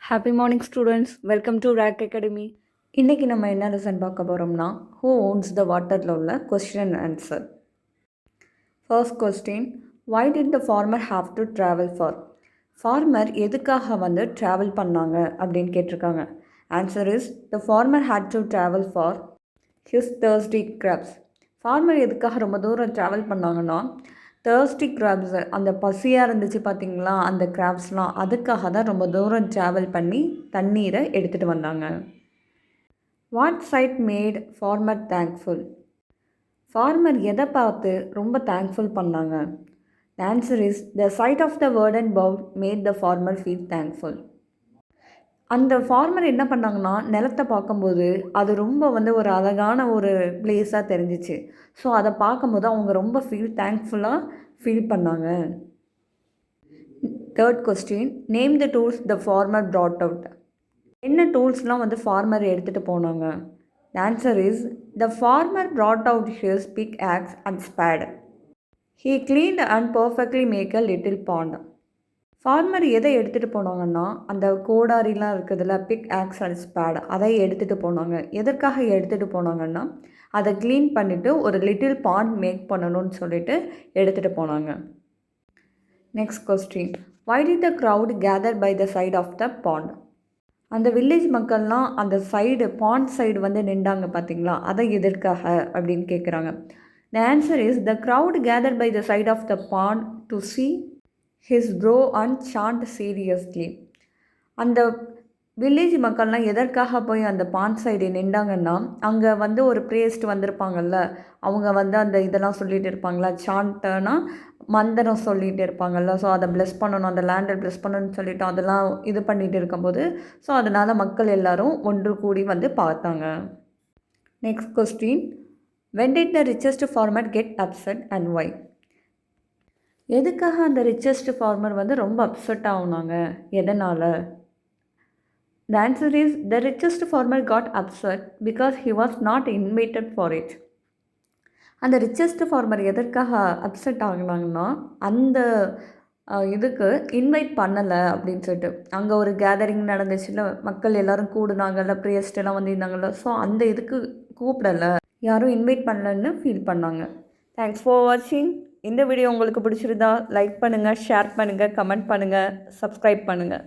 Happy morning students, welcome to rack academy. இன்றைக்கி நம்ம என்ன லெசன் பார்க்க போகிறோம்னா, ஹூ ஓன்ஸ் த வாட்டரில் உள்ள question and answer. First question, why did the farmer have to travel far? Farmer எதுக்காக travel பண்ணாங்க அப்படின்னு கேட்டிருக்காங்க. Answer is, the farmer had to travel for his thirsty crops. Farmer எதுக்காக ரொம்ப தூரம் ட்ராவல் பண்ணாங்கன்னா, தேர்ஸ்டி கிராப்ஸு, அந்த பசியாக இருந்துச்சு பார்த்திங்களா, அந்த கிராப்ஸ்லாம், அதுக்காக தான் ரொம்ப தூரம் ட்ராவல் பண்ணி தண்ணீரை எடுத்துகிட்டு வந்தாங்க. What sight made farmer thankful? Farmer எதை பார்த்து ரொம்ப தேங்க்ஃபுல் பண்ணாங்க? Answer is, the side of the wooden bowl made the farmer feel thankful. அந்த ஃபார்மர் என்ன பண்ணாங்கன்னா, நிலத்தை பார்க்கும்போது அது ரொம்ப ஒரு அழகான ஒரு பிளேஸாக தெரிஞ்சிச்சு. ஸோ அதை பார்க்கும்போது அவங்க ரொம்ப தேங்க்ஃபுல்லாக ஃபீல் பண்ணாங்க. Third question, name the tools the farmer brought out. என்ன டூல்ஸ்லாம் ஃபார்மர் எடுத்துகிட்டு போனாங்க? Answer is, the farmer brought out his pickaxe and spade. He cleaned and perfectly make a little pond. Farmer எதை எடுத்துகிட்டு போனாங்கன்னா, அந்த கோடாரிலாம் இருக்குதுல்ல, பிக் ஆக்ஸ் அண்ட் ஸ்பேட், அதை எடுத்துகிட்டு போனாங்க. எதற்காக எடுத்துகிட்டு போனாங்கன்னா, அதை க்ளீன் பண்ணிவிட்டு ஒரு லிட்டில் பாண்ட் மேக் பண்ணணும்னு சொல்லிட்டு எடுத்துகிட்டு போனாங்க. Next question, why did the crowd gather by the side of the pond? அந்த வில்லேஜ் மக்கள்லாம் அந்த சைடு, பாண்ட் சைடு நின்றாங்க பார்த்தீங்களா, அதை எதற்காக அப்படின்னு கேட்குறாங்க. The answer is, the crowd gather by the side of the pond to see his bro and chant seriously. அந்த village மக்கள்லாம் எதற்காக போய் அந்த பாண்ட் சைடு நின்றாங்கன்னா, அங்கே ஒரு ப்ரேஸ்ட் வந்திருப்பாங்கல்ல, அவங்க அந்த இதெல்லாம் சொல்லிகிட்டு இருப்பாங்களா, சாண்ட்டுனா மந்திரம் சொல்லிகிட்டு இருப்பாங்கல்ல, ஸோ அதை ப்ளெஸ் பண்ணணும், அந்த லேண்டை ப்ளெஸ் பண்ணணும்னு சொல்லிட்டு அதெல்லாம் இது பண்ணிகிட்டு இருக்கும்போது, ஸோ அதனால் மக்கள் எல்லோரும் ஒன்று கூடி பார்த்தாங்க. Next question, when did the richest farmer get upset and why? எதுக்காக அந்த ரிச்சஸ்ட் ஃபார்மர் ரொம்ப அப்செட் ஆகுனாங்க, எதனால்? The answer is, the richest farmer got upset because he was not invited for it. அந்த ரிச்சஸ்ட் ஃபார்மர் எதற்காக upset ஆகினாங்கன்னா, அந்த இதுக்கு இன்வைட் பண்ணலை அப்படின்னு சொல்லிட்டு. அங்கே ஒரு கேதரிங் நடந்துச்சுல, மக்கள் எல்லோரும் கூடுனாங்கல்ல, ப்ரியஸ்டெல்லாம் இருந்தாங்கல்ல, ஸோ அந்த இதுக்கு கூப்பிடலை, யாரும் இன்வைட் பண்ணலன்னு ஃபீல் பண்ணாங்க. தேங்க்ஸ் ஃபார் வாட்சிங். இந்த வீடியோ உங்களுக்கு பிடிச்சிருந்தா லைக் பண்ணுங்கள், ஷேர் பண்ணுங்கள், கமெண்ட் பண்ணுங்கள், சப்ஸ்கிரைப் பண்ணுங்கள்.